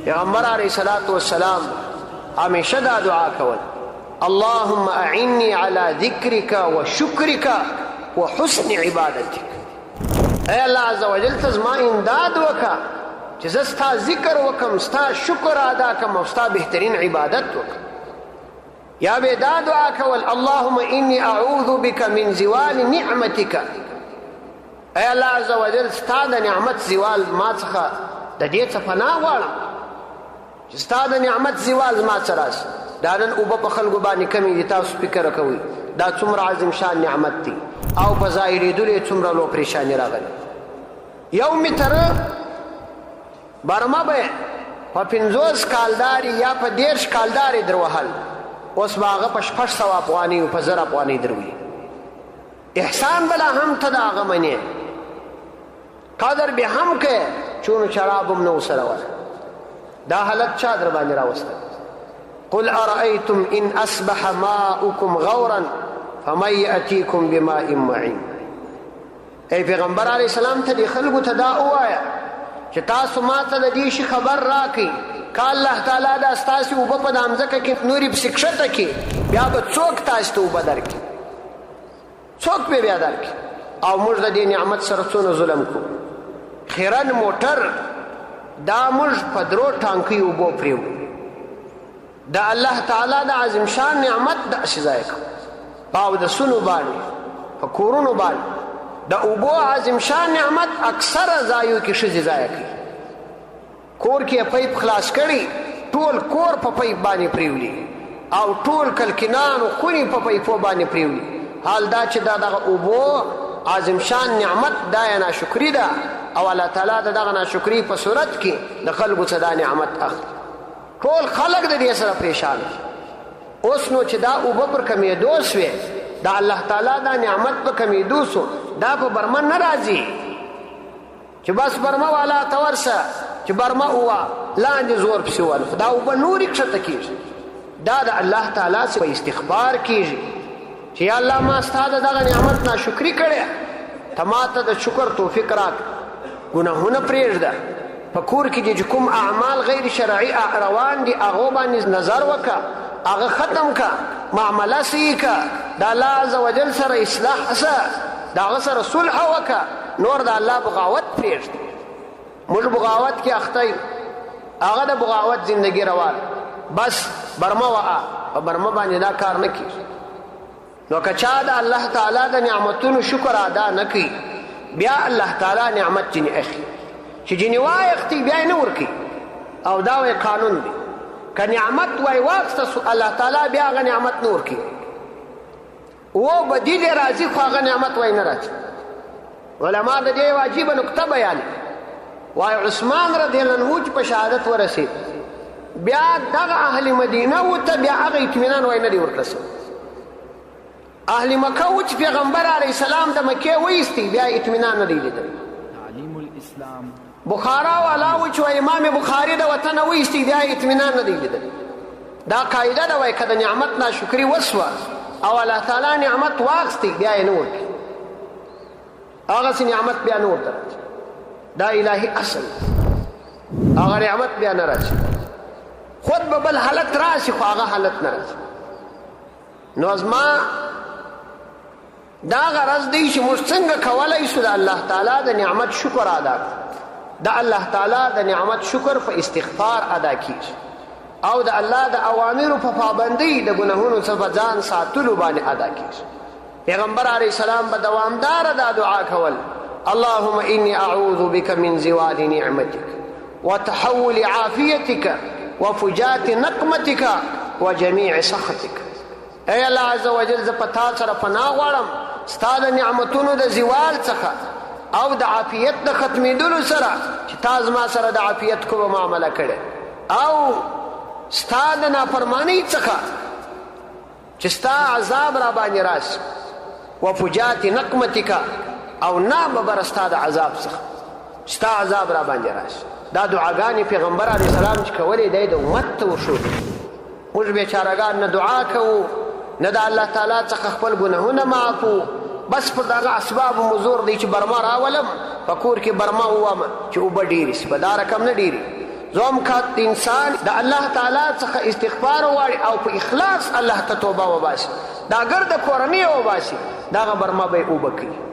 پیغمبر علیه الصلاة والسلام همیشه دا دعا کول اللهم اعنی علی ذکرک و شکرک و حسن عبادتک. اے الله عز وجل ته زما امداد وکړه چې زه ستا ذکر وکړم، ستا شکر ادا کړم او ستا بهترین عبادت وکړم. یا به دا دعا کول اللهم انی اعوذ بک من زوال نعمتک. اے الله عز وجل ستا د نعمت زوال ما څخه د دې څخه پناه غواړم چې ستا د نعمت زوال ما څخه راشي. دا نن اوبه په خلکو باندې کمې دي، تاسو فکر کوئ دا څومره عظیم شان نعمت دی او په ظاهرېدلو یې څومره لو پریشاني راغلې. یو متره برمه به په 50 کالداري یا په 30 کالداري در وهل، اوس به هغه په 600 افغانۍ په 1000 افغانۍ در وي. احسان بلا هم ته د هغه منې، قدر به هم کې چونو شراب هم نه ورسره وه. دا حالت چا در باندې راوسته؟ قل ارأيتم ان اصبح ماؤكم غورا فمن يأتيكم بماء معين. ای پیغمبر علیه السلام ته دې خلکو ته دا ووایه چې تاسو ما ته د دې شي خبر راکئ که الله تعالی دا ستاسې اوبه په دا مځکه کې نورې پسې کښته کړي، بیا به څوک تاسو ته اوبه درکړي؟ څوک به بیا درکړي؟ او موږ د دې نعمت سره څونه ظلم کوو. خیرن موټر دا موږ په 3 ټانکۍ اوبو پرېږدو. د الله تعالی د عظیم شان نعمت داسې ضایع کوو په اودسونو باندې، په کورونو باندې. د اوبو عظیم شان نعمت اکثره ځایو کې ښځې ضایع کوي. کور کې پایپ خلاص کړي، ټول کور په پایپ باندې پریولي او ټول کلکینان او خونې په پایپو باندې پریولي. حال دا چې دا دغه اوبو عظیم شان نعمت دا یې ناشکري ده او الله تعالی د دغه ناشکري په صورت کې د خلکو څخه دا نعمت اخلي. ټول خلک د دې سره پریشان. اوس نو چې دا اوبه پر کمېدو سوې، دا الله تعالی دا نعمت په کمېدو سو، دا په برمه نه راځي چې بس برمه والا ته ورسه چې برمه ووه لاندې زور پسې ووهل، دا اوبه نورې کښته کېږي. دا د الله تعالی په استغفار کېږي چې یا الله ما ستا د دغه نعمت ناشکري کړې، ته ما ته د شکر توفیق راکړه، ګناهونه پرېږده. په کور کې چې کوم اعمال غیر شرعي روان دي هغو باندې نظر وکړه، هغه ختم که، معامله صحیح که، د الله عز وجل سره اصلاح سه، د هغه سره صلح وکړه، نور د الله بغاوت پرېږده. موږ بغاوت کې اخته یو، هغه د بغاوت زندگی روان، بس برمه وه په برمه باندې دا کار نه کېږي. نو که چا د الله تعالی د نعمتونو شکر ادا نه کوي، بیا الله تعالی نعمت ځینې اخلي چې ځینې واخلي بیا یې نه ورکوي. او دا وایي قانون دی، که نعمت وای واخسته الله تعالی بیا هغه نعمت نه ورکوي. و بدیل راځي خو هغه نعمت وای نه راځي. علما د دې واجبه نکته بیانوي، وای عثمان رضی الله عنه چې په شهادت ورسېد، بیا دغه اهل مدینه ورته بیا هغه اطمینان وای نه دی ورکړی سوی. اهل مکه و چې پیغمبر علیه السلام د مکې وایستی، بیا اطمینان نه دی لیدلی. بخارا والا و چې امام بخاري د وطنه وایستی، بیا اطمینان نه دی لیدلی. دا قاعده ده، وای که د نعمت ناشکري وسوه او الله تعالی نعمت واخستی، بیا یې نه ورکوي، هغسې نعمت بیا نه ورته راځي. دا الهي اصل، هغه نعمت بیا نه راځي. خود به بل حالت راشي خو هغه حالت نه راځي. نو زما دا غرض دی چې موږ څنګه کولی شو د الله تعالی د نعمت شکر ادا کړو. د الله تعالی د نعمت شکر په استغفار ادا کیږي او د الله د اوامرو په پابندۍ د ګناهونو څخه ځان ساتلو باندې ادا کیږي. پیغمبر علیه السلام به دوامداره دا دعا کول اللهم انی اعوذ بک من زوال نعمتک وتحول عافیتک وفجات نقمتک وجمیع سخطک. ای الله عز وجل زه په تا سره پناه غواړم ستا د نعمتونو د زوال څخه او د عافیت د ختمېدلو سره چې تا زما سره د عافیت کومه معامله کړې، او ستا د نافرمانۍ څخه چې ستا عذاب را باندې راشي، وفجات نقمتک او ناببره ستا د عذاب څخه ستا عذاب را باندې راشي. دا دعاګانې پیغمبر علیه السلام چې کولې دی د امت ته وښودې. موږ بیچارهګان نه دعا کوو نه د الله تعالی څخه خپل ګناهونه معافو، بس پر دغه اسباب مزور دی چې برمه راولم په کور کې برمه ووم چې اوبه ډېرې شي، په دا رقم نه ډېرې. زوم کا انسان د الله تعالی څخه استغفار وغواړي او په اخلاص الله ته توبه وباسي دا ګرد کورنۍ وباسي دغه برمه به اوبه کوي